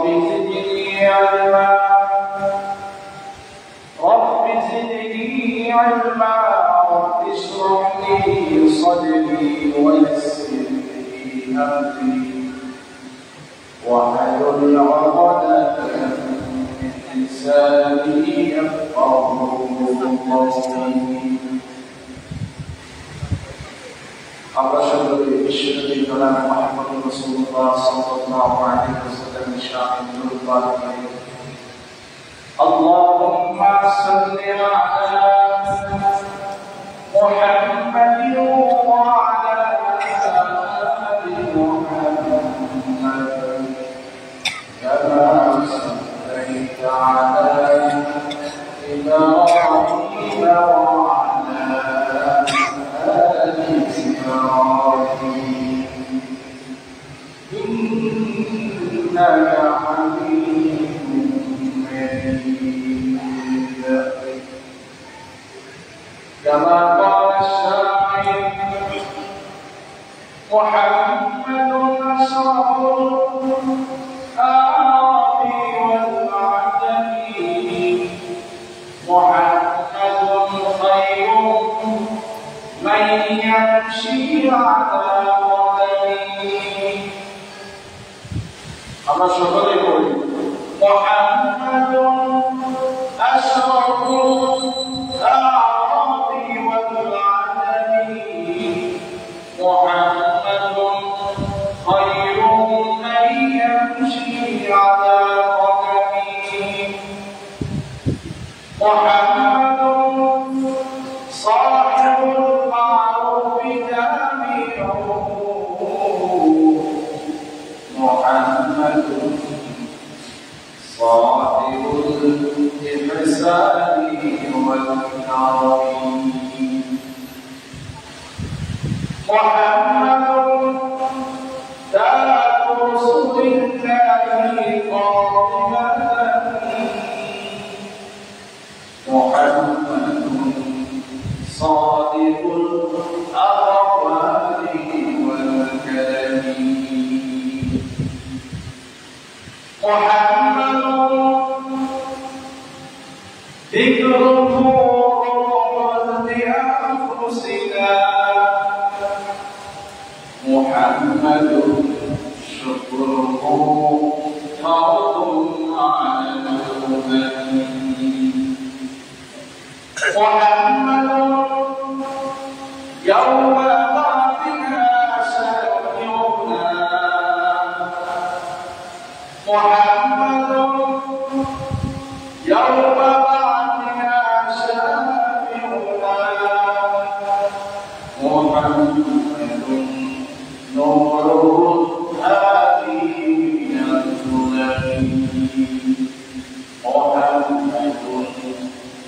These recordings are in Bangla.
رب زدني علما رب زدني علما رب اشرح لي صدري ويسر لي أمري واحلل عقدة من لساني يفقهوا قولي আমরা সকলে বিশ্বনবী গোলাম মুহাম্মদ রাসূলুল্লাহ সাল্লাল্লাহু আলাইহি ওয়াসাল্লাম শামিল দুরূদ আল্লাহুম্মা সাল্লি আলা মুহাম্মাদিন ওয়া আলা আলি মুহাম্মাদ কামা সাল্লাইতা আলা ইব্রাহিম ওয়া إنك حميد مجيد كما قال الشاعر محمد أشرف الأعراب والعجم محمد خير من يمشي على قدمه আমরা সকলে বলি মুহাম্মাদুন আশরাফুল আ'রাবি ওয়াল আ'জামি মুহাম্মাদুন খায়রুম মান ইয়ামশি আলা কদমিহি মুহাম্মাদুন সাহিবুল মা'রুফি জামি'ুহু محمد صاحب الإحسان والكرم محمد تاج رسل الله قائمة محمد صادق الأقوال والكلم محمد ذكره روح لأنفسنا محمد شكره فرض على الأمم محمد يوم بعثنا شفيعنا محمد يوم بعثنا شافعنا محمد نور هادي من الظلم محمد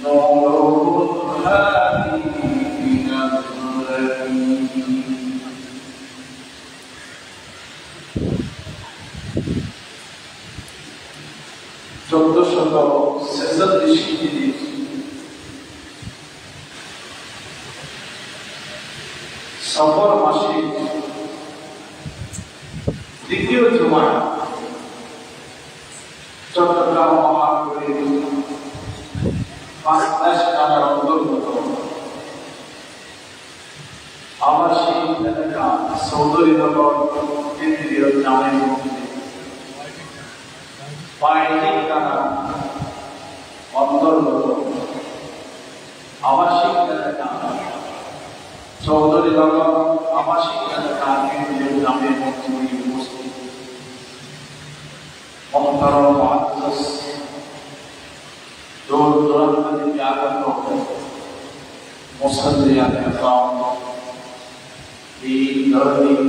نور هادي من الظلم সফর মাসে দ্বিতীয় জুমা চট্টগ্রাম মহানগরীর ৫ টাকার অন্তর্গত আবাসিক এলাকা চৌধুরীনগর কেন্দ্রীয় জামে মসজিদ বাইরের টাকা অন্তর্গত আবাসিক এলাকা চৌধুরীনগর আবাসিক এলাকা কেন্দ্রীয় জামে মসজিদ উপস্থিত মোহতারাম মুআজ্জাজ দূর দূরান্ত থেকে আগত মুসল্লিয়ান ইকরাম এই ধরনের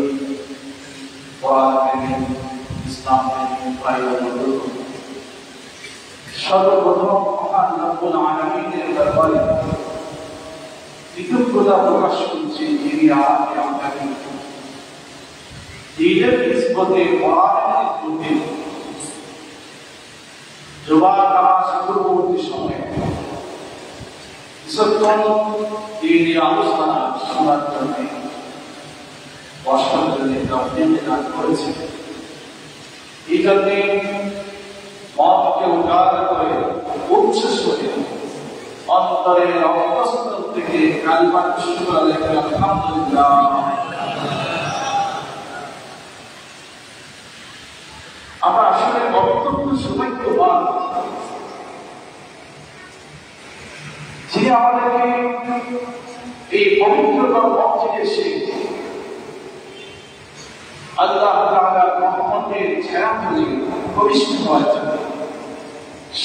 কোরআন প্রেমী ইসলাম প্রেমী ভাই ও বন্ধু সর্বপ্রথম মহান রব্বুল আলামিনের দরবারে কৃতজ্ঞতা প্রকাশ করছি যিনি আমাকে আপনাকে দিনের নিসবতে কোরআনের প্রতি জবান নামাজ পূর্ববর্তী সময়ে কিছুক্ষণ দিনের আলোচনা শোনার জন্য বসার জন্য তৌফিক দান করেছে। এই জন্য অন্তরের অন্তঃস্থল থেকে কালিমা শুকর লেখা আলহামদুলিল্লাহ। আমরা আসলে অত্যন্ত সৌভাগ্যবান যিনি আমাদেরকে এই পবিত্রতম মসজিদে এসে আল্লাহ তাআলার রহমতের ছায়াতলে প্রবিষ্ট হওয়ার জন্য,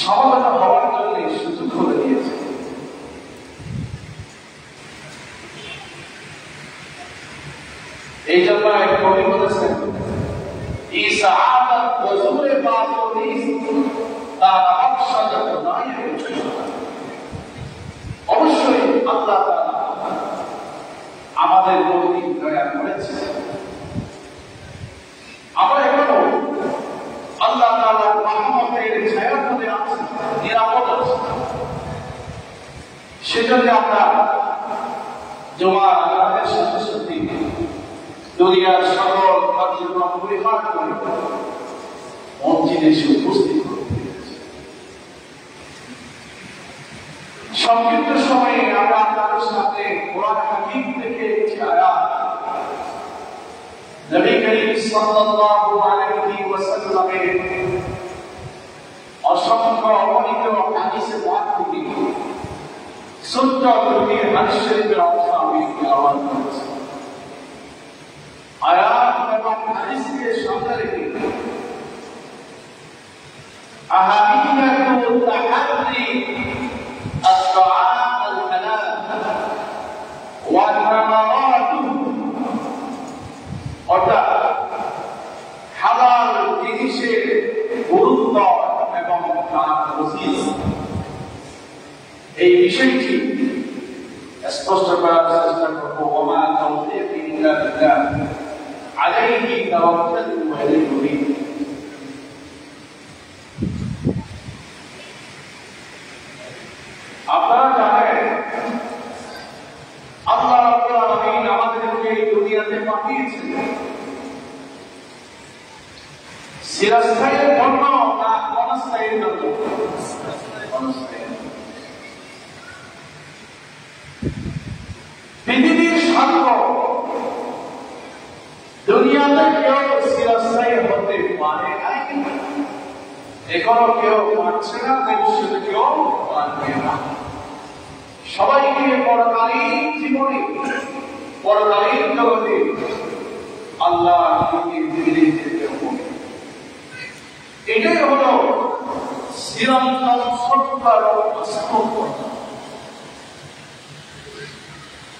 সমাগত হওয়ার জন্য সুযোগ করে দিয়েছে। এই জন্য এক কবি বলেছেন, ইসআআত ওয়াজুরে বাতুনিস তার আকশাদ নাই। অবশ্যই আল্লাহ তাআলা আমাদের প্রতি দয়া করেছে। আমরা এখনো আল্লাহ তাআলার রহমতের ছায়াতলে আছি, নিরাপদ আছি। সেজন্য আমরা জুমার নামাজের সাথে সাথে দুনিয়ার সকল কার্যক্রম পরিহার করে মসজিদে এসে উপস্থিত হতে পেরেছি। সংক্ষিপ্ত সময়ে আমরা আপনাদের সাথে কোরআন হাকিম থেকে একটি আয়াত, নবী করিম সাল্লাল্লাহু আলাইহি ওয়াসাল্লামের অসংখ্য অগণিত হাদিসে পাক থেকে ছোট্ট দুটি হাদিস শরীফের অংশ আমি তেলাওয়াত করেছি। আয়াত এবং হাদিসকে সামনে রেখে আহামিয়াতু তাহাররি আত-তাআম আল-হালাল ওয়া সামারাতুহু, অর্থাৎ হালাল জিনিসের গুরুত্ব এবং তার ফজিলত, এই বিষয়টি স্পষ্ট করার চেষ্টা করব। ওয়া মা তাওফীকি ইল্লা বিল্লাহ আলাইহি তাওয়াক্কালতু ওয়া ইলাইহি উনীব। আপনারা জানেন আল্লাহ রাব্বুল আলামিন আমাদেরকে এই দুনিয়াতে পাঠিয়েছেন চিরস্থায়ীর জন্য না ক্ষণস্থায়ীর জন্য? পৃথিবীর স্বার্থ দুনিয়াতে কেউ চিরস্থায়ী হতে পারে না, এখনো কেউ পারছে না, ভবিষ্যতে কেউ পারবে না। সবাইকে পরকালীন জীবনে, পরকালীন জগতে আল্লাহকে ফিরে যেতে হবে। এটাই হলো চিরন্তন সত্তার বাস্তবতা।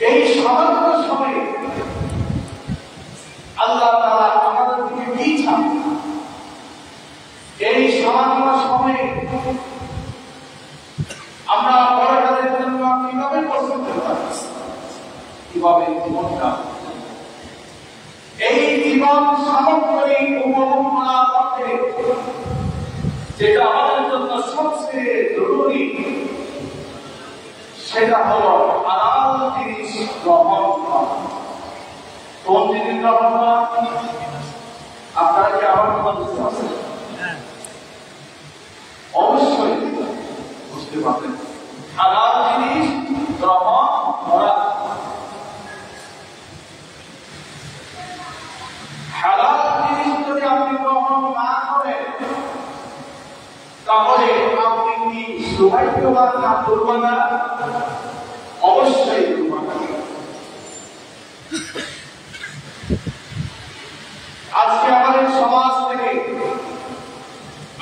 এই সামান্য সময়ে আল্লাহ তাআলা আমাদের দিকে কি চান? এই সামান্য সময়ে আমরা পরকালের জন্য কিভাবে প্রস্তুত হতে, কিভাবে জীবনটা, এই জীবন সামগ্রিক উপভোগ করার পথে যেটা আমাদের জন্য সবচেয়ে জরুরি, সেটা হলো হালাল জিনিস গ্রহণ করা। কোন জিনিস গ্রহণ করা? আপনারা কি আমার কথা বুঝতে পারছেন? অবশ্যই বুঝতে পারবেন। হালাল জিনিস গ্রহণ করা। হালাল জিনিস যদি আপনি গ্রহণ না করেন, তাহলে আপনি কি সৌভাগ্যবান না দুর্ভাগ্য? অবশ্যই দুর্ভাগ্য। আজকে আমাদের সমাজ থেকে,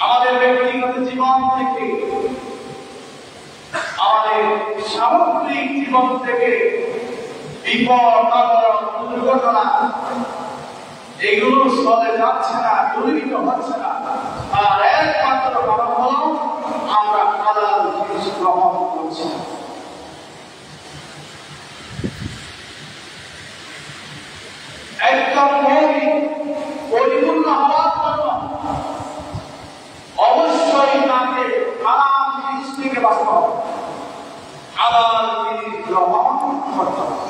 আমাদের ব্যক্তিগত জীবন থেকে, আমাদের সামগ্রিক জীবন থেকে বিপদ, দুর্ঘটনা এগুলো চলে যাচ্ছে না, দূরীভূত হচ্ছে না। আর একমাত্র কারণ হলো আমরা হালাল জিনিস গ্রহণ করছি। একদম পরিপূর্ণ হওয়ার জন্য অবশ্যই তাকে হালাল জিনিস থেকে বাঁচতে হবে, হালাল জিনিস গ্রহণ করতে হবে।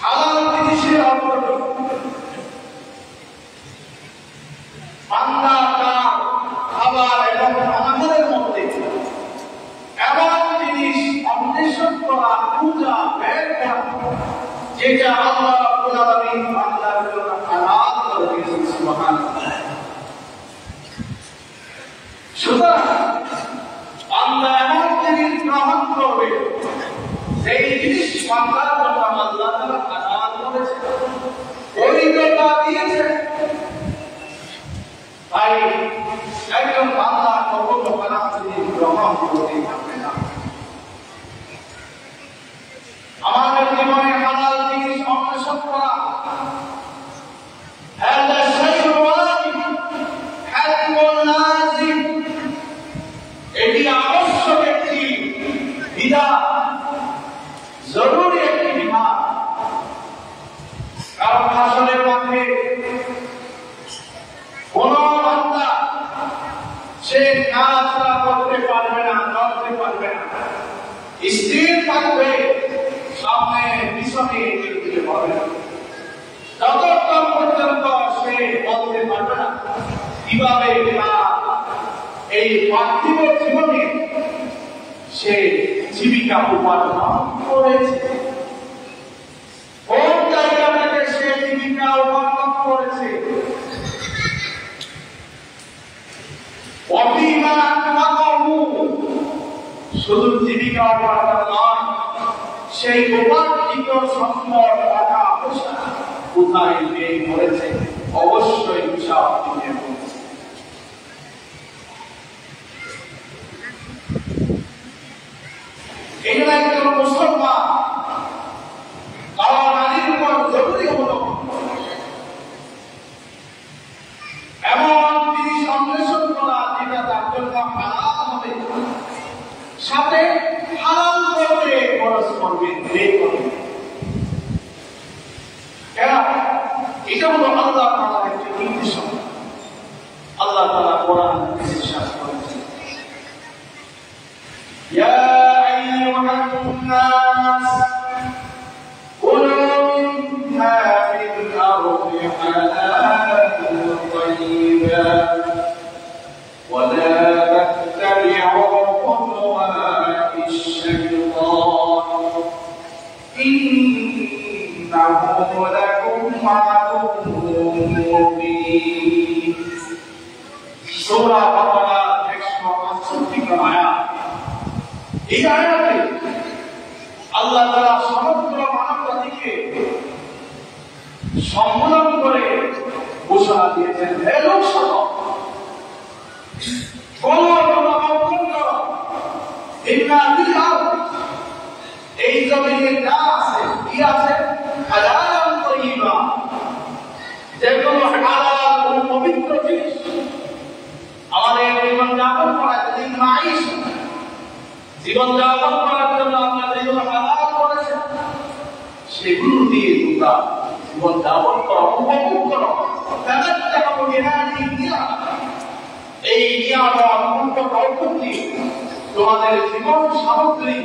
হালাল জিনিসের অগ্রগতি বান্দা তার খাবার এবং আমাদের মধ্যে পূজা ব্যয় করা, যেটা আল্লাহ রাব্বুল আলামিন বান্দার জন্য হালাল করে দিয়েছেন। সুবহানাল্লাহ। সুতরাং বান্দা এমন জিনিস গ্রহণ করবে, সেই জিনিস বান্দার জন্য আল্লাহ তাআলা হালাল করেছে, পবিত্রতা দিয়েছে। তাই একজন বান্দা কখনো হারাম জিনিস গ্রহণ করতে পারবে না। আমাদের জীবনে হালাল জিনিস অন্বেষণ করা এটি আবশ্যক একটি বিধান, জরুরি একটি বিধান। কারণ হাসরের মাঠে কোন বান্দা সে কাজটা করতে পারবে না, করতে পারবে না, স্থির থাকবে, সামনে পিছনে এগিয়ে যাবে, যতক্ষণ পর্যন্ত সে বলতে পারবে না কিভাবে এই পার্থিব জীবনে সে জীবিকা উপার্জন করেছে, কোন জায়গা থেকে সে জীবিকা উপার্জন করেছে, শুধু জীবিকা উপার্জন নয়, সেই উপার্জিত সম্পদ টাকা পয়সা কোথায় ব্যয় করেছে অবশ্যই হিসাব দিতে হবে। এই জন্য একজন মুসলমান কারো নারীর উপর জরুরি হলো এমন জিনিস অন্বেষণ করা যেটা তার জন্য হালাল হবে, সাথে হালাল করবে, খরচ করবে, ব্যয় করবে। কেন? এটা হলো আল্লাহ তাআলার একটি নির্দেশনা। আল্লাহ তাআলা কোরআন ইরশাদ করেছেন, ইয়া আইয়ুহান নাস কুলু মিম্মা ফিল আরদি হালালান তাইয়্যিবান ওয়া লা তাত্তাবি'উ খুতুওয়াতিশ শাইতান ইন্নাহু লাকুম আদুউম মুবিন। সূরা বাকারা 168 আয়াত। এই আয়াতে আল্লাহ তাআলা সমগ্র মানব জাতিকে সম্বোধন করে ঘোষণা দিয়েছেন, হে লোক শোনো, এই জমিনে যা আছে, কি আছে, হালাল তাইয়্যিবা, যেগুলো হালাল ও পবিত্র জিনিস আমাদের জীবন যাপন করার জন্য, জীবন যাপন করার জন্য আল্লাহ যেগুলো হালাল করেছেন সেগুলো দিয়ে তোমরা জীবন যাপন করো, উপভোগ করো। এই নিয়ামত প্রকৃতি তোমাদের জীবন সামগ্রী,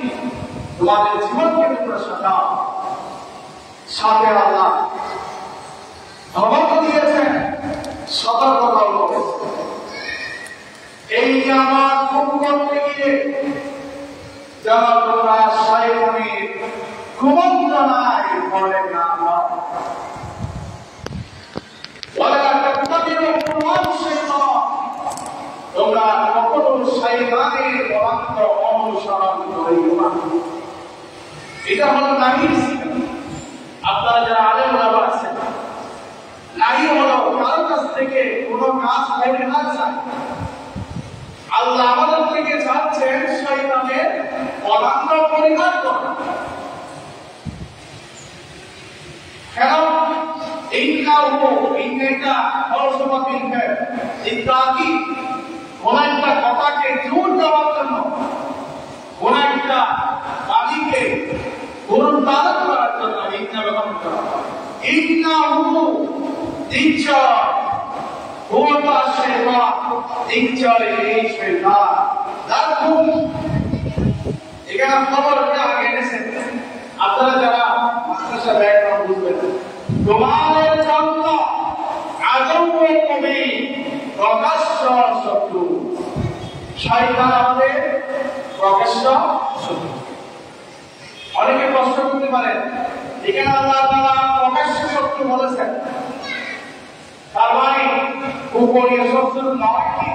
তোমাদের জীবনকে তোমরা সাজাও। সাথে আল্লাহ ধমক দিয়েছেন, সতর্কতাও করেছেন। এই নিয়ামত ভোগ করতে গিয়ে যেন তোমরা শয়তানের কুমন্ত্রণায় পড়ে না যাও। তোমরা কখনো শয়তানের পরামর্শ অনুসরণ করিও না। এটা হলো নাহির শিক্ষা। আপনারা যারা আলেম ওলামা আছেন, নাহি হলো কারো কাছ থেকে কোনো কাজ করে না চায়। আল্লাহ আমাদের থেকে চাচ্ছেন শয়তানের পরামর্শ পরিহার করা। কেন? ইন্নাটা ফলসফাবিন ইত্যাদি কোন একটা কথাকে জোর দেওয়ার জন্য, কোন একটা বাণীকে গুরুত্বারোপ করার জন্য ইন্না ব্যবহার করা হয়। ইন্নাহু নিশ্চয়, হুয়া শাইতান, নিশ্চয় এই শয়তান, লাকুম, এখানে খবরটা আগে এনেছেন আপনারা যারা মাদ্রাসা ব্যাকগ্রাউন্ড বুঝবেন, তোমাদের জন্য আদৌয়ে কবি, প্রকাশ্য শত্রু। শয়তান আমাদের প্রকাশ্য শত্রু। অনেকে করতে পারে। এখানে আল্লাহ তাআলা প্রকাশ্য শত্রু বলেছেন, তার মানে গোপনীয় শত্রু নয় কি?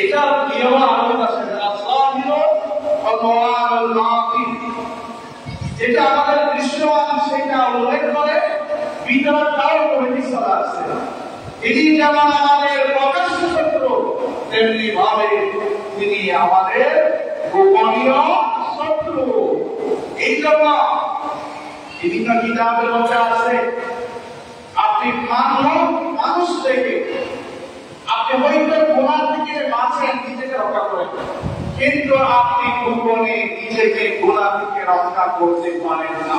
এটা নিয়ম আমাদের কাছে আল্লাহিরও অনওয়ারুল নাফি, যেটা আমাদের দৃশ্যমান সেটা উল্লেখ করে, ভিতরটাও করে চলে আসছে। তিনি যেমন আমাদের প্রকাশ্য শত্রু, তেমনি ভাবে তিনি আমাদের গোপনীয় শত্রু। এই জন্য বিভিন্ন কিতাবের মধ্যে আছে, আপনি মানুষ থেকে আপনি হয়তো গুনাহ থেকে বাঁচেন, নিজেকে রক্ষা করেন, কিন্তু আপনি গোপনে নিজেকে গুনাহ থেকে রক্ষা করতে পারেন না।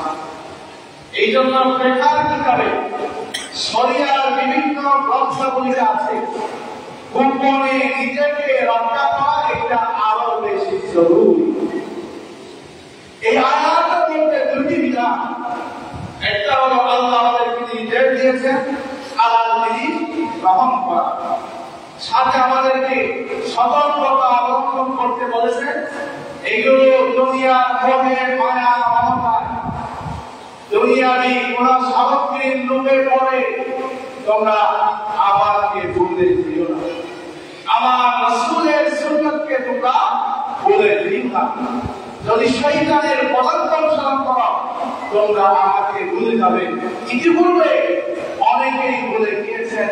এই জন্য ফিকহের কিতাবে শরিয়ার বিভিন্ন গ্রন্থগুলিতে আছে, গোপনে নিজেকে রক্ষা করা এটা আরো বেশি জরুরি। এই আয়াতের মধ্যে দুটি বিধান, একটা হলো আল্লাহ আমাদেরকে নির্দেশ দিয়েছেন হালাল জিনিস গ্রহণ করা, সাথে আমাদেরকে সতর্কতা অবলম্বন করতে বলেছেন এগুলো দুনিয়ার মোহে মায়া মমতায়, দুনিয়াবি কোন সামগ্রীর লোভে পড়ে তোমরা আমাকে ভুলে দিও না, আমার রাসূলের সুন্নাতকে তোমরা ভুলে দিও না। যদি শয়তানের পদার্থ অনুসরণ করো তোমরা আমাকে ভুলে যাবে। ইতিপূর্বে অনেকেই ভুলে গিয়েছেন,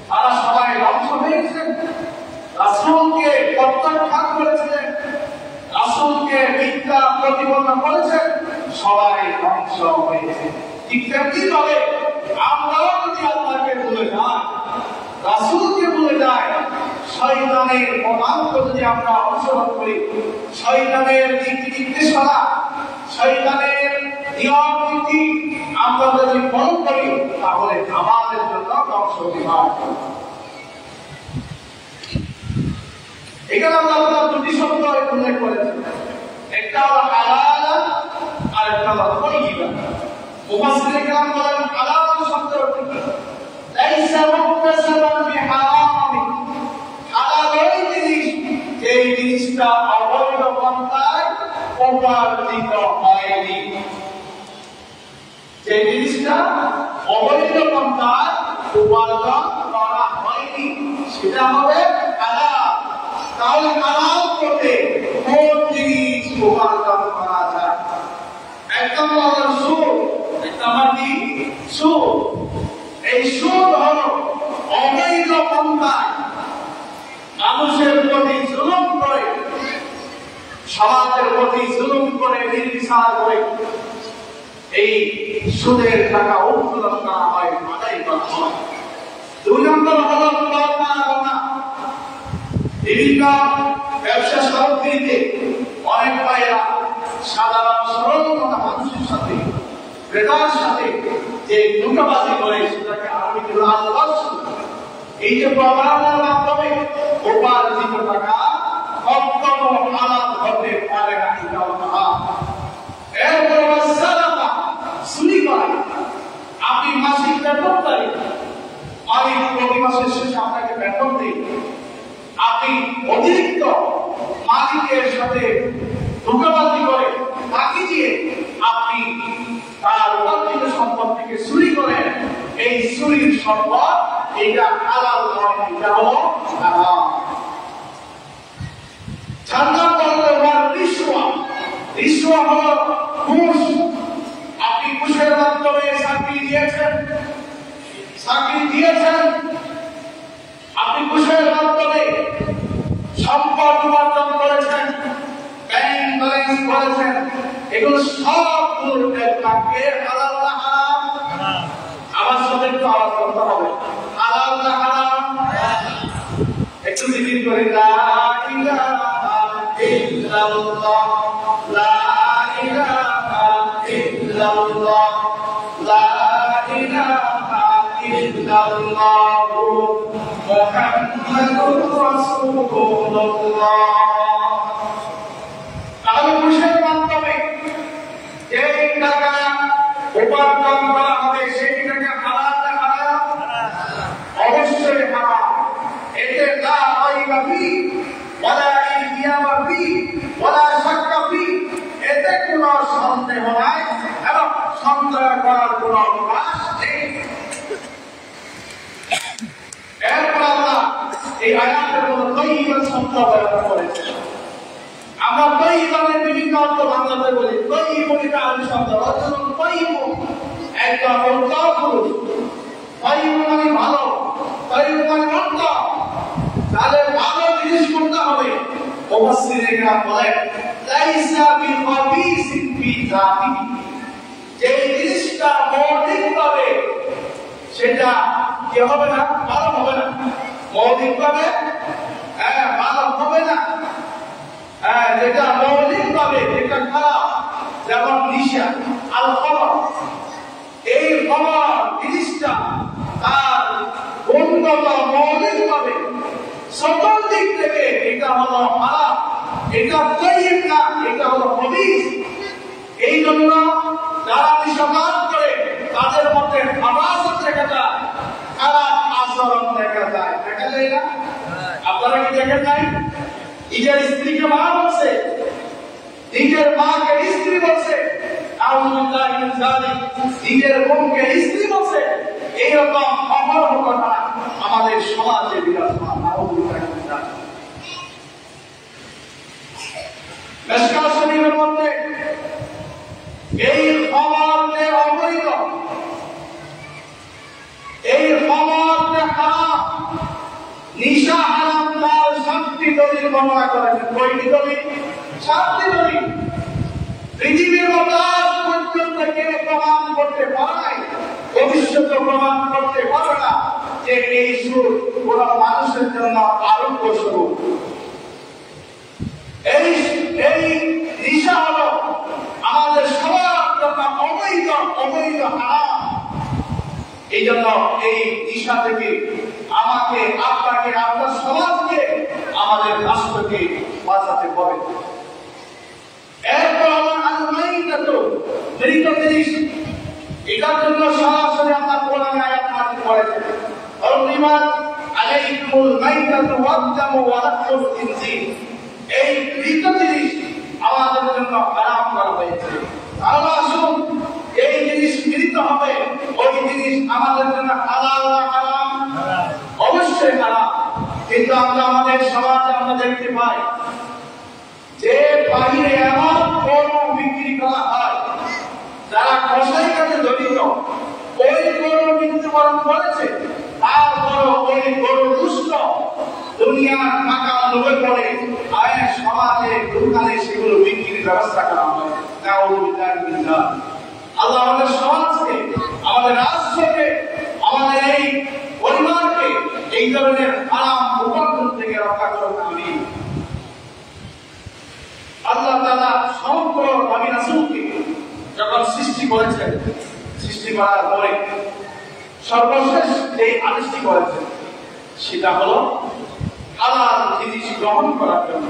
তারা সবাই ধ্বংস হয়েছেন, রাসূলকে প্রত্যাখ্যান করেছিলেন, রাসূলকে মিথ্যা প্রতিপন্ন করেছেন, সবাই ধ্বংস হয়েছে। ঠিক তেমনি ভাবে আমরাও যদি আল্লাহকে ভুলে যাই, রাসূলকে ভুলে যাই, শয়তানের পদার্থ যদি আমরা অনুসরণ করি, শয়তানের নীতি নির্দেশনা, শয়তানের নিয়ম নীতি আমরা যদি পালন করি, তাহলে আমাদের জন্য ধ্বংস বিভাগ। এখানে আল্লাহ তাআলা দুটি শব্দ উল্লেখ করেছেন, একটা হলো হালাল আর একটা হলো তাইয়্যিবা। মুফাসসিরিন কেরাম বলেন হালাল শব্দের অর্থ কি? লাইসা মুকতাসাবান বিহারাম, হালাল ওই জিনিস এই জিনিসটা অবৈধ পন্থায় উপার্জিত হয়নি, যে জিনিসটা অবৈধ পন্থায় উপার্জন করা হয়নি সেটা হবে হালাল। তাহলে হালাল করতে কোন জিনিস উপার্জন করা যায়? একটা হলো সুদ, একটা কি সুদ। এই সুদ হলো অবৈধ পন্থায় মানুষের প্রতি জুলুম করে, সমাজের প্রতি জুলুম করে, নির্বিচার করে এই সুদের টাকা উত্তোলন করা হয়, আদায় করা হয়। দুই নম্বর হলো প্রতারণা। বিভিন্ন ব্যবসা সামগ্রীতে অনেক ভাইরা সাধারণ সরল মানুষের সাথে, ক্রেতার সাথে যে ধোঁকাবাজি করে, সেটাকে আরবিতে লালচ। এই যে প্রতারণার মাধ্যমে উপার্জিত টাকা কখনো হালাল হতে পারে না, এটা হারাম। এরপর সালাতা, চুরি করা। আপনি মাসিক বেতন পান, মালিক প্রতি মাসের শেষে আপনাকে বেতন দেয়, আপনি অতিরিক্ত মালিকের সাথে ধোঁকাবাজি করে বাকি দিয়ে আপনি তার উপার্জিত সম্পদ থেকে চুরি করেন, এই চুরির সম্পদ এটা হালাল নয়, এটা হলো হারাম। 4 নম্বর হলো রিশওয়া। রিশওয়া হলো ঘুষ। আপনি ঘুষের মাধ্যমে চাকরি দিয়েছেন, আপনি ঘুষের মাধ্যমে সম্পদ উপার্জন করেছেন, ব্যাংক ব্যালেন্স করেছেন, এগুলো সবগুলোর তাকে হালাল না হারাম? আমার সাথে একটু আওয়াজ করতে হবে, হালাল না হারাম? একটু জিকির করি, লা ইলাহা ইল্লাল্লাহ, লা ইলাহা ইল্লাল্লাহ, লা ইলাহা ইল্লাল্লাহ, মুহাম্মাদুর রাসূলুল্লাহ। তাহলে ঘুষের মাধ্যমে যেই টাকা উপার্জন করা হবে সেই টাকা হালাল না হারাম? অবশ্যই হারাম। এতে লা রাইবা ফীহি ওয়ালা ইরতিয়াবা ফীহি ওয়ালা শাক্কা ফীহি, এতে কোনো ব্যবহার করেছে। আমরা তৈবানের বিভিন্ন অর্থ বাংলাতে বলি, তৈবুন এটা আরবি শব্দ, রজুলুন তৈবুন, একজন উত্তম পুরুষ। তৈবুন মানে ভালো, তৈবুন মানে উত্তম। তাহলে ভালো জিনিস করতে হবে। মুফাসসিরিনরা বলেন লাইসা বিখাবিসিন ফি যাতিহি, যে জিনিসটা মৌলিকভাবে সেটা কি হবে না, ভালো হবে না। মৌলিকভাবে ভালো হবে না। যেটা মৌলিকভাবে যেটা খারাপ, যেমন নিশা, আল খবর, এই খবর জিনিসটা তার গুণগত মৌলিকভাবে সকল দিক থেকে এটা হলো খারাপ, এটা তৈব না, এটা হলো খবিস। এই জন্য যারা নিষেধাজ্ঞা করে তাদের মধ্যে খাবাসত দেখা যায়, খারাপ আচরণ দেখা যায়। দেখা যায় না? আপনারা কি দেখেন নাই? নিজের স্ত্রীকে মা বলছে, নিজের মাকে স্ত্রী বলছে, নিজের বোনকে স্ত্রী বলছে। এইরকম অপরহ ঘটনা আমাদের সমাজে বিরাজমান। মিশকাত শরীফের মধ্যে এই খবর যে অবৈধ, এই খবর যে হারাম, নিশা হারাম, তার 7টি দলিল বর্ণনা করেছেন। কয়টি দলিল? 7টি দলিল। পৃথিবীর মধ্যে আজ পর্যন্ত কেউ প্রমাণ করতে পারে নাই, ভবিষ্যতে প্রমাণ করতে পারে না যে এই সুর কোন মানুষের জন্য আরোগ্য স্বরূপ। এই নিশা হলো আমাদের সবার জন্য অবৈধ, অবৈধ হারাম। এই জন্য এই নিশা থেকে আমাকে, আপনাকে, আপনার সমাজকে, আমাদের রাষ্ট্রকে বাঁচাতে হবে। এরপর আমার আল-মাইতাত, মৃত জিনিস, এটার জন্য সরাসরি আমরা কোরআনে আয়াত নাযিল করেছেন। হুররিমাত আলাইকুমুল মাইতাতু ওয়াদ-দামু ওয়া লাহমুল খিনজির, এই মৃত জিনিস আমাদের জন্য হারাম করা হয়েছে। তাহলে আসুন, এই জিনিস মৃত হবে, ওই জিনিস আমাদের জন্য হালাল না হারাম? অবশ্যই হারাম। কিন্তু আমরা আমাদের সমাজে আমরা দেখতে পাই যে বাইরে এমন গরু বিক্রি করা হয়, যারা কসাই কাজে জড়িত, ওই গরু মৃত্যুবরণ করেছে, তারপর ওই গরু দুষ্ট দুনিয়ার টাকা লোভে পড়ে আইন সমাজে দোকানে সেগুলো বিক্রির ব্যবস্থা করা হয়। আল্লাহ আমাদের সমাজকে, আমাদের রাষ্ট্রকে, আমাদের এই পরিবারকে এই ধরনের হারাম উপার্জন থেকে রক্ষা করতে হবে। আল্লাহ তাআলা সমগ্র নবী রাসূলকে যখন সৃষ্টি করেছেন, সৃষ্টি করার পরে সর্বশেষ যে আদেশটি করেছেন সেটা হলো হালাল জিনিস গ্রহণ করার জন্য।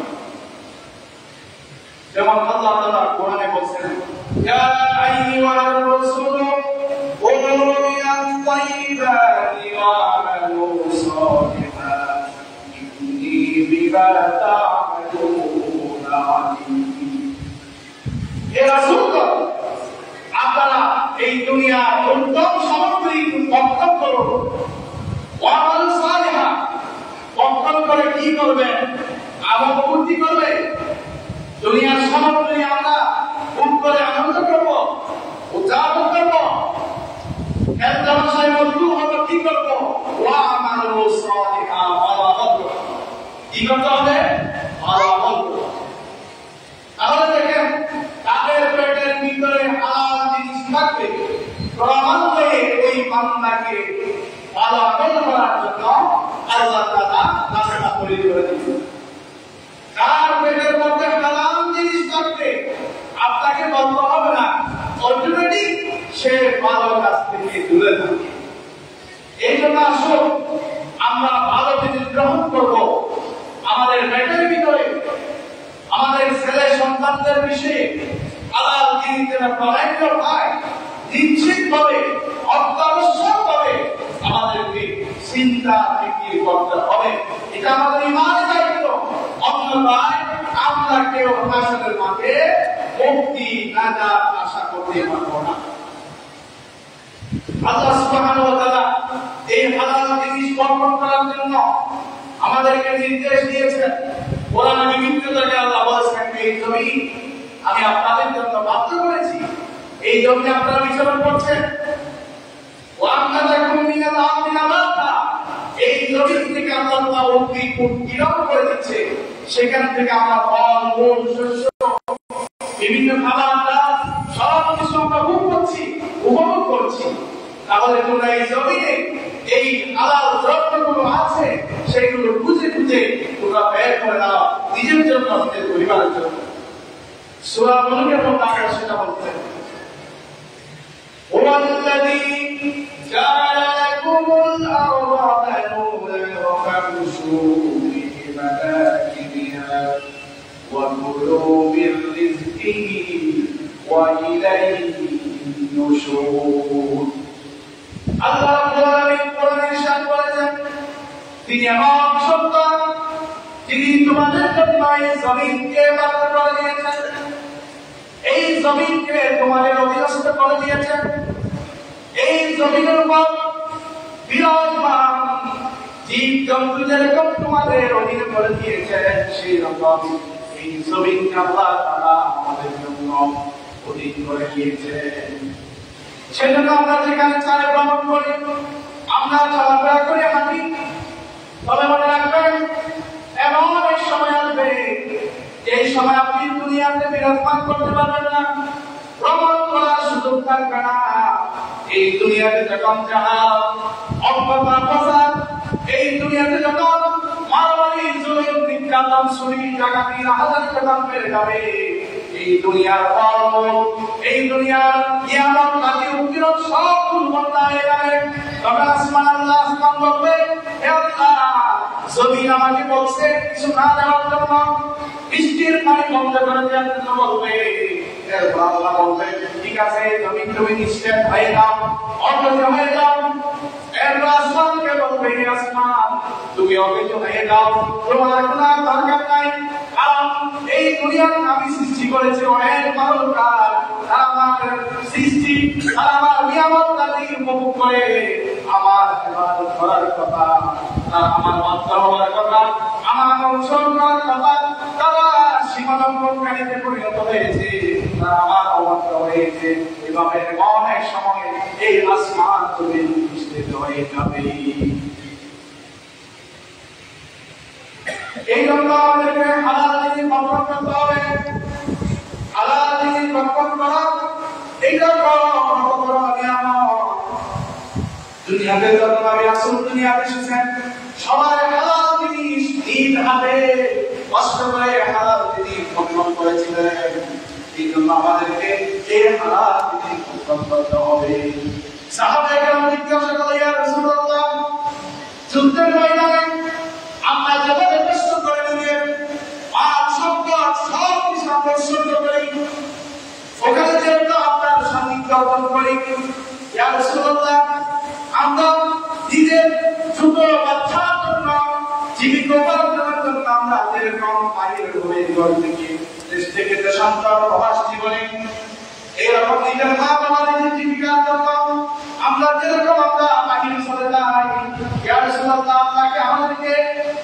যেমন আল্লাহ তাআলা কোরআনে বলেন, ইয়া আইয়ুহার রাসূলু কুলু মিনাত তাইয়্যিবাতি ওয়া আমালু সালিহান ইন্নী বিমা তা'মালুনা আলীম। হে রাসূলগণ, আপনারা এই দুনিয়ার উত্তম সামগ্রী ভক্ষণ করুন, ওয়া আমালু সালিহান, ভক্ষণ করে কি করবেন? আমল পূর্তি করবে। দুনিয়ার সামগ্রী আমরা ভোগ করে আনন্দ করব, উদযাপন করব, এর জনসায় মজবুত হবো, কি করব? ওয়া আমালু সালিহান, ভালো আমল করব। কি করতে হবে? ভালো আমল করব। তাহলে দেখেন, তাদের পেটের ভিতরে হালাল জিনিস থাকবে, ক্রমান্বয়ে ওই বান্দাকে ভালো আমল করার জন্য আল্লাহ তাআলা রাস্তা তৈরি করে দিয়েছেন। তার পেটের মধ্যে হালাল জিনিস থাকবে, আপনাকে বলতে হবে না, অটোমেটিক সে ভালো কাজ থেকে দূরে থাকবে। এই জন্য আসুন আমরা ভালো জিনিস গ্রহণ করব। আমাদের পেটের ভিতরে, আমাদের ছেলে সন্তানদের বিষয়ে হালাল জিনিসের প্রয়োগ হয়, নিশ্চিতভাবে, অত্যাবশ্যকভাবে আমাদেরকে চিন্তা ফিকির করতে হবে। এটা আমাদের ইমানের দায়িত্ব। অন্যথায় আমরা কেউ হাসরের মাঠে মুক্তি নাজাত আশা করতে পারবো না। আল্লাহ সুবহানাহু ওয়া তাআলা এই হালাল জিনিস বর্ণনা করার জন্য আমাদেরকে নির্দেশ দিয়েছেন। কোরআনে বিভিন্ন জায়গায় আল্লাহ বলেছেন এই জমি আমি আপনাদের জন্য বাধ্য করেছি, এই জমি আপনারা বিচরণ করছেন। এই জমি থেকে আল্লাহ উদ্ভিদ করে দিচ্ছে, সেখান থেকে আমরা ফল মূল শস্য বিভিন্ন খাবার সব কিছু আমরা উপভোগ করছি। তাহলে তোমরা এই জমিনে এই হালাল দ্রব্যগুলো আছে সেগুলো খুঁজে খুঁজে তোমরা বের করে দাও নিজের জন্য, নিজের পরিবারের জন্য। সূরা মুলকের মধ্যে আমরা সেটা বলতে ওয়াল্লাযী জাআলা লাকুমুল আরদা দালুলান ফামশু ফি মানাকিবিহা ওয়া কুলু মির রিজকিহি ওয়া ইলাইহি নুশুর। আল্লাহ রাব্বুল আলামিন কোরআনে ইরশাদ করেছেন, তিনি এমন সত্তা যিনি তোমাদের জন্য এই জমিনকে বানাতে করে দিয়েছেন, এই জমিনকে তোমাদের অধীনস্থ করে দিয়েছেন। এই জমিনের উপর বিরাজমান জীব জন্তু যেরকম তোমাদের অধীনে করে দিয়েছেন, সেই রকম এই জমিনকে আল্লাহ তাআলা আমাদের জন্য অধীন করে দিয়েছেন। সেজন্য আমরা যেখানে চাই ভ্রমণ করি, আমরা চলাফেরা করে হাঁটি, তবে মনে রাখবেন এমন এক সময় আসবে এই সময় আপনি দুনিয়াতে বিরাজমান করতে পারবেন না, ভ্রমণ করার সুযোগ থাকবে না। এই দুনিয়াতে যখন জাহাজ অজ্ঞতা প্রসাদ, এই দুনিয়াতে যখন মারামারি জুলুম নির্যাতন চুরি ডাকাতি রাহাজানি যখন বেড়ে যাবে, এই দুনিয়ার ফল এই দুনিয়ার নিয়ামত নাকি উকিরত সব দুর্বলতা হয়ে যাবে। তবে আসমান আল্লাহ আসমান বলবে, হে আল্লাহ জমিন আমাকে বলছে কিছু না দেওয়ার জন্য, বৃষ্টির পানি বন্ধ করে দেওয়ার জন্য বলবে। এরপর আল্লাহ বলবে, ঠিক আছে জমিন তুমি নিশ্চিত হয়ে যাও, অকেজ হয়ে যাও। এরপর আসমানকে বলবে, হে আসমান তুমি অকেজ হয়ে যাও, তোমার কোনো দরকার নাই, কারণ এই দুনিয়ার আমি সৃষ্টি করেছি অনেক মানবকার, আমার সৃষ্টি আর আমার নিয়ামত নাকি উপভোগ করে আমার ইবাদত করার কথা, আমার মাত্র হওয়ার কথা, আমার অনুসরণ করার কথা, তারা সীমালঙ্ঘনকারীতে পরিণত হয়েছে, তারা আমার অবাধ্য হয়েছে। এভাবে অনেক সময় এই আসমান তুমি বিস্তৃত হয়ে যাবে। এই জন্য আমাদেরকে হালাল জিনিস ভক্ষণ করতে হবে। হালাল জিনিস ভক্ষণ করা এইটা বড় নিয়ামত। দুনিয়াতে যত নবী রাসূল দুনিয়াতে এসেছেন, সবাই হালাল জিনিস নিজ হাতে কষ্ট করে হালাল জিনিস ভক্ষণ করেছিলেন। এই জন্য আমাদেরকে এই হালাল জিনিস ভক্ষণ করতে হবে। সাহাবায়ে কেরাম জিজ্ঞাসা করলেন, ইয়া রাসূলুল্লাহ, যুদ্ধের ময়দানে আমরা যেভাবে কষ্ট করে নিজের আর সম্পদ সব কিছু আমরা সহ্য করি, ওখানে যেহেতু আপনার সান্নিধ্য অর্জন করি, ইয়া রাসূলুল্লাহ আমরা নিজের ছোট বাচ্চার জন্য জীবিত উপার্জনের জন্য আমরা যেরকম বাইরের হয়ে ঘর থেকে দেশ থেকে দেশান্তর প্রবাস জীবনে এরকম নিজের মা বাবা নিজের জীবিকার জন্য আমরা যেরকম আমরা বাহিরে চলে যাই, ইয়া রাসূলুল্লাহ আপনাকে আমাদেরকে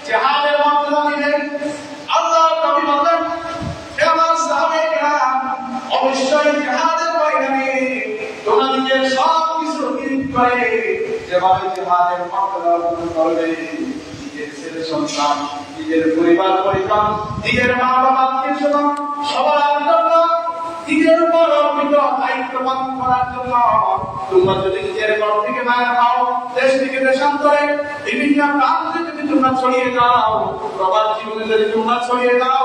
জিহাদের মাধ্যমে দিলেন। আল্লাহ নবী বলেন, হে আমার সাহাবায়ে কেরাম, অবশ্যই জিহাদের ময়দানে তোমরা নিজের সব কিছু ত্যাগ করে যেভাবে জিহাদের মাধ্যমে করবে, নিজের ছেলে সন্তান, নিজের পরিবার পরিজন, নিজের মা বাবাকে সবার জন্য নিজের উপর অর্পিত দায়িত্ব পালন করার জন্য তোমরা যদি নিজের ঘর থেকে বাইরে হও, দেশ থেকে দেশান্তরে বিভিন্ন প্রান্তে যদি তোমরা ছড়িয়ে যাও, প্রবাস জীবনে যদি তোমরা ছড়িয়ে যাও,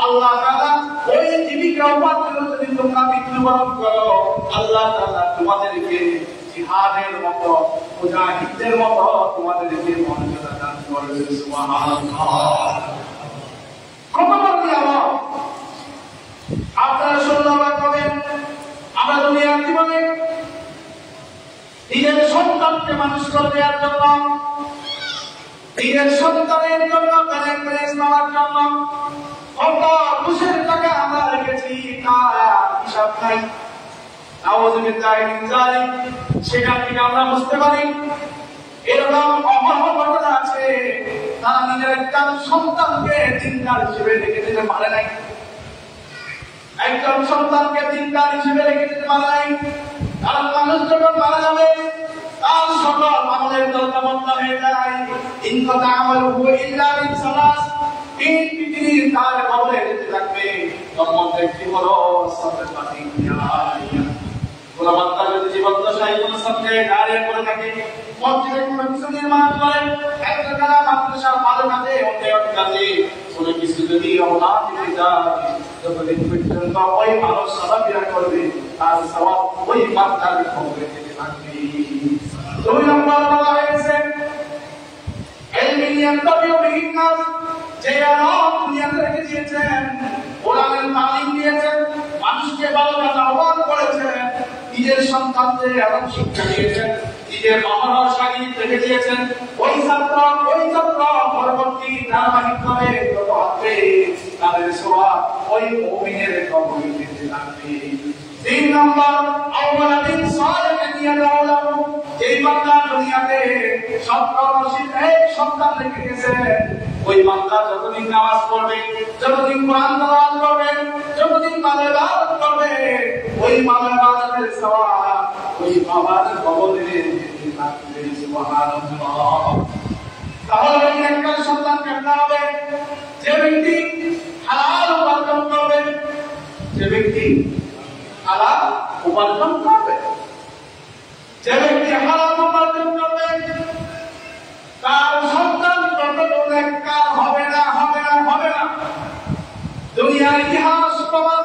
আল্লাহ তাআলা ওই জীবিকা উপার্জন যদি তোমরা মৃত্যুবরণ করো, আল্লাহ তাআলা তোমাদেরকে জিহাদের মতো মুজাহিদদের মতো তোমাদেরকে মর্যাদা দান করবে। সুবহানাল্লাহ। কত বড় নিয়ামত! আপনারা শুনলাম কবেন আমরা দুনিয়ার জীবনে নিজের সন্তানকে মানুষ করে দেওয়ার জন্য, নিজের সন্তানের জন্য প্যারেন্ট নেওয়ার জন্য কত ঘুষের টাকা আমরা রেখেছি, তার হিসাব নাই। নাউযুবিল্লাহি মিন যালিক। সেখান থেকে আমরা বুঝতে পারি এরকম অহরহ ঘটনা আছে, তারা নিজের একটা সন্তানকে দিনদার হিসেবে রেখে দিতে পারে নাই, একজন সন্তানকে দিনদার হিসেবে রেখে দিতে পারে নাই। কারণ মানুষ যখন মারা যাবে তার সকল আমলের দরজা বন্ধ হয়ে যায়। ইনকাতা আমালুহু ইল্লা বিন সালাস, তিন পৃথিবীর তার কবরে যেতে থাকবে। তার মধ্যে একটি হলো সাদাকাতি জারিয়া। কোন বান্দা যদি জীবদ্দশায় কোন সদকায়ে জারিয়া করে থাকে, মসজিদে কোন কিছু নির্মাণ করে, একটা মাদ্রাসার ভালো কাজে, অন্যায় কাজে কোন কিছু যদি অবদান দিতে যায়, যতদিন পর্যন্ত ওই মানুষ চলাফেরা করবে তার সওয়াব ওই বান্দার কবরে যেতে থাকবে। দুই নম্বর বলা হয়েছে ইলমিয়ান তাবিউ বিহিন নাস, যে আল্লাহ দুনিয়াতে রেখে দিয়েছেন, কোরআনের তালিম দিয়েছেন, মানুষকে ভালো কাজ আহ্বান করেছেন, নিজের সন্তানদের এমন শিক্ষা দিয়েছেন, নিজের মহান শাগিদ রেখে দিয়েছেন, ওই ছাত্র পরবর্তী ধারাবাহিকভাবে যত আসবে তাদের সওয়াব ওই মুমিনের কবরে যেতে থাকবে। তিন নম্বর আওয়ালাদিন সালিহিন ইয়াদউ লাহু, এই বান্দা দুনিয়াতে সন্তান রেখে গেছে, ওই বান্দা যতদিন নামাজ পড়বে, যতদিন কোরআন তেলাওয়াত করবে, যতদিন ইবাদত করবে, ওই ইবাদতের সওয়াব ওই বাবার কবরে যেতে থাকবে। সুবহানাল্লাহ। তাহলে একটা সন্তান কেমন হবে? যে ব্যক্তি হালাল উপার্জন করবে, যে ব্যক্তি হালাল উপার্জন করবে, যে ব্যক্তি হালাল উপার্জন করবে, তার সন্তান কখনো নেককার হবে না, হবে না, হবে না। দুনিয়ার ইতিহাস প্রমাণ,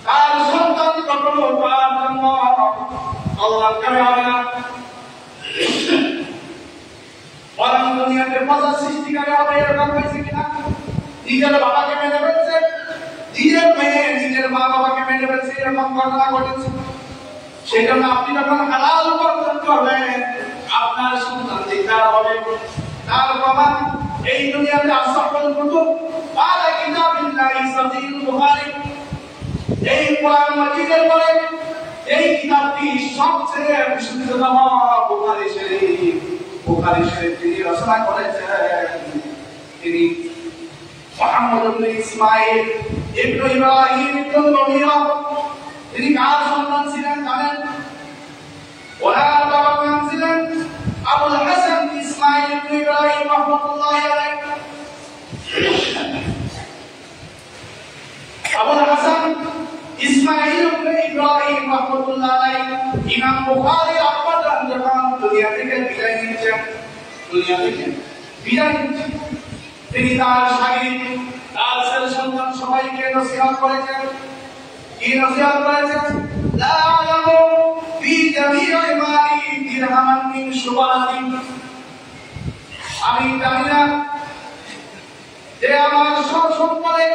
তার সন্তান কখনো তার জন্য আল্লাহর কাছে হবে না, বরং দুনিয়াতে প্রজা সৃষ্টিকারী হবে। এরকম হয়েছে কিনা? নিজের বাবাকে মেনে ফেলছে, নিজের মেয়ে নিজের মা বাবাকে মেনে ফেলছে, এরকম ঘটনা ঘটেছে। সেই জন্য আপনি যখন হালাল উপার্জন করবেন, আপনার সন্তান দিকদার হবে। তার প্রমাণ এই দুনিয়াতে আসাফল কুতুব আলা কিতাবিল্লাহি সহিহ বুখারী, এই কোরআন মাজিদের পরে এই কিতাবটি সবচেয়ে বিশুদ্ধতম বুখারী শরীফ। বুখারী শরীফ তিনি রচনা করেছেন, তিনি মুহাম্মদ ইবনে ইসমাঈল ইবনে ইব্রাহিম ইবনে মুগীরা। তিনি কার সন্তান ছিলেন জানেন? ওনার বাবার নাম ছিলেন আবুল হাসান ইসমাঈল ইবনে ইব্রাহিম রাহমাতুল্লাহি আলাইহি। আবুল হাসান ইসমাঈল ইবনে ইব্রাহিম রাহমাতুল্লাহি আলাইহি ইমাম বুখারী আব্বাদান যখন দুনিয়া থেকে বিদায় নিচ্ছেন, তিনি তার শাগিদ, তার ছেলে সন্তান সবাইকে নসিহত করেছেন। কি নসিহত করেছেন? লা ইয়ামু ফি জামি'i মালি দিরহামান মিন শুবাহাতিন, আমি জানি না যে আমার সব সম্পদে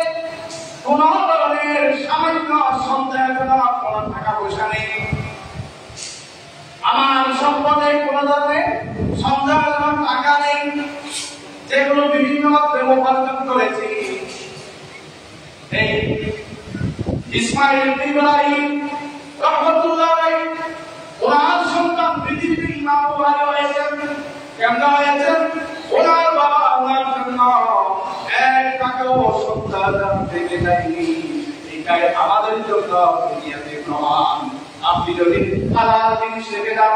কোন ধরনের সামান্য সন্দেহজনক কোন টাকা পয়সা নেই, আমার সম্পদে কোন ধরনের সন্দেহজনক টাকা নেই, যেগুলো বিভিন্ন ভাবে উপার্জন করেছি। এই ইসমাঈল ইবনে ইব্রাহিম রাহমাতুল্লাহ আলাইহি ওনার সন্তান পৃথিবীতে ইমাম বুখারী হয়েছেন। কেমন হয়েছেন? ওনার বাবা ওনার জন্য এক টাকাও সন্তান রেখে যায়নি। এটাই আমাদের জন্য দুনিয়াতে প্রমাণ। আপনি যদি হালাল জিনিস রেখে যান,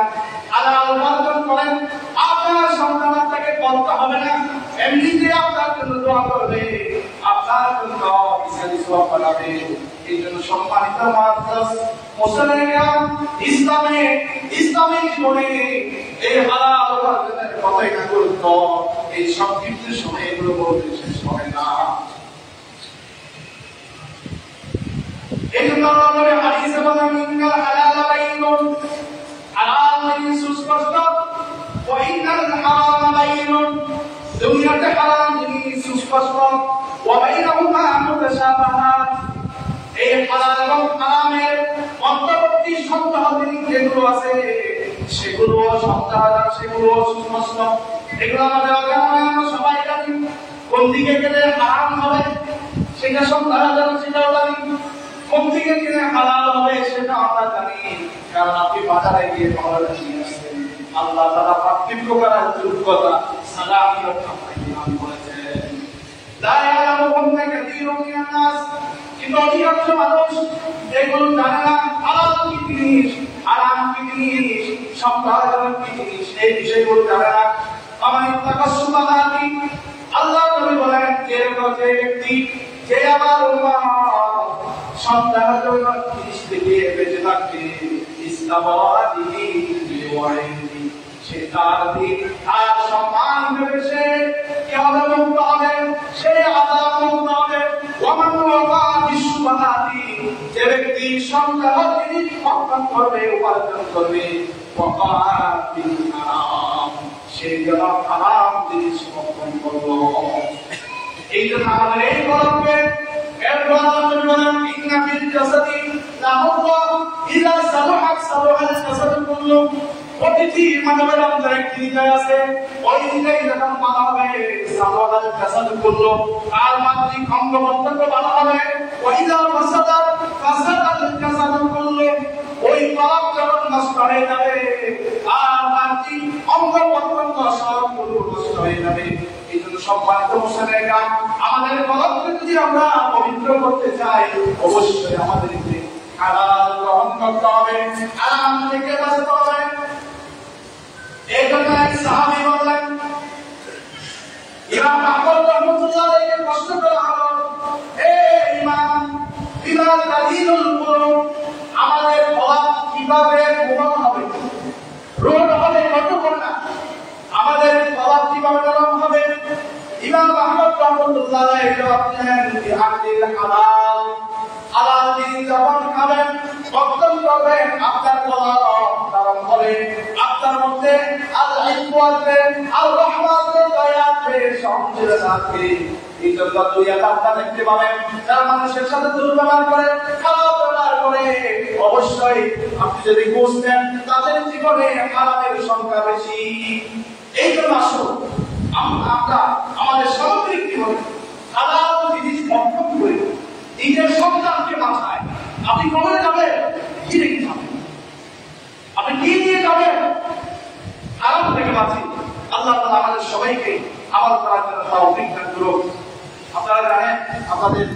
হালাল উপার্জন করেন, আপনার সন্তান আপনাকে বলতে হবে না, এমনিতে আপনার জন্য দোয়া করবে, আপনার জন্য বিশাল সওয়াব পাবে। এই জন্য সম্মানিত মুসলমানেরা ইসলামী জীবনে এই হালাল উপার্জনের কতই না গুরুত্ব, এই সংক্ষিপ্ত সময়ে এগুলো বলতে শেষ হবে না। এই জন্য আমাদের হাদিসে বলা মিনাল হালাল বাইনুন, হালাল মানে সুস্পষ্ট, ওয়া ইন্নাল হারাম বাইনুন, দুনিয়াতে হারাম জিনিস সুস্পষ্ট, ওয়া বাইনাহুমা মুতাশাবাহাত, এই হালাল এবং হারামের মধ্যবর্তী সন্দেহ জিনিস যেগুলো আছে সেগুলো সন্দেহজনক, সেগুলো সুস্পষ্ট। এগুলো আমাদের অজ্ঞান, আমরা সবাই জানি কোন দিকে গেলে হারাম হবে সেটা সন্দেহজনক, সেটাও জানি, কোন দিকে গেলে হালাল হবে সেটা আমরা জানি, কারণ আপনি বাজারে গিয়ে পাওয়া যাচ্ছে। আল্লাহ তাআলা পার্থক্য করার যোগ্যতা সালাহিয়ত আপনাকে দান করেছেন। লা ইয়ালামুন্না কাসীরুম মিনান নাস, কিন্তু অধিকাংশ মানুষ এগুলো জানে না। হালাল কি জিনিস, হারাম কি জিনিস, সম্প্রদায়ের কি জিনিস, এই বিষয়গুলো জানে না। আমার তাকাসসুবাহাতি, আল্লাহ নবী বলেন যে ব্যক্তি যে আমার উম্মাহ সম্প্রদায়ের জিনিস থেকে বেঁচে থাকবে, ইসলামাদিহি বিওয়াইদি, সে তার দিন আর সম্মান দেবে, সে কিয়ামত মুক্ত হবে, সে আযাব মুক্ত হবে। ওয়ামান ওয়াফা বিশুবহাতি, যে ব্যক্তি সম্প্রদায়ের জিনিস রক্ষা করবে, উপার্জন করবে, ওয়াকা বিল হারাম, সে যেন হারাম জিনিস ভক্ষণ করলো। এই জন্য আমাদের এই কলমকে ইন্না ফিল জাসাদি লাহুল্লাহ ইযা সালাহাত সালাহাল জাসাদু কুল্লু, প্রতিটি মানবের অন্তরে একটি হৃদয় আছে, ওই হৃদয় যখন ভালো হবে সালাহাল জাসাদু কুল্লু, আর মানবিক অঙ্গ প্রত্যঙ্গ ভালো হবে। ওইযা ফাসাদাত ফাসাদাল জাসাদু কুল্লু, ওই কলম যখন নষ্ট হয়ে যাবে আর মানবিক অঙ্গ প্রত্যঙ্গ সবগুলো নষ্ট হয়ে যাবে। এই জন্য সম্মানিত মুসলিম, আমাদের কলমকে যদি আমরা পবিত্র করতে চাই, অবশ্যই আমাদেরকে হালাল গ্রহণ করতে হবে, হারাম থেকে বাঁচতে হবে। এই জন্য এক সাহাবী বললেন, ইমাম আহমদ রাহমাতুল্লাহ আলাইহি প্রশ্ন করা হলো, হে ইমাম, বিমা তালিলুল কুলুব, আমাদের কলম কিভাবে কোমল হবে, রোড হবে, কতক্ষণ না, আমাদের কলম কিভাবে নরম হবে? ইমাম আহমদ রাহমাতুল্লাহ আলাইহি জবাব দিলেন, বিআকলিল হালাল, হালাল জিনিস যখন খাবেন তখন করবেন আপনার কলম নরম হবে, আপনার মধ্যে আল ইলমু আছে, আল রাহমাত দয়া আছে, সংযম আছে। এই জন্য দুই একটা দেখতে পাবেন যারা মানুষের সাথে দুর্ব্যবহার করে, খারাপ ব্যবহার করে, অবশ্যই আপনি যদি বুঝতেন তাদের জীবনে খারাপের সংখ্যা বেশি। এই জন্য আসুন আমরা আমাদের সামগ্রিক জীবনে হালাল জিনিস ভক্ষণ করি। নিজের সন্তানকে বাঁচায়। আপনি কবরে যাবেন, কি রেখে যাবেন? আপনি কি নিয়ে যাবেন? হারাম থেকে বাঁচি। আল্লাহ তাআলা আমাদের সবাইকে আমল করার জন্য তৌফিক দান করুন। আপনারা জানেন আপনাদের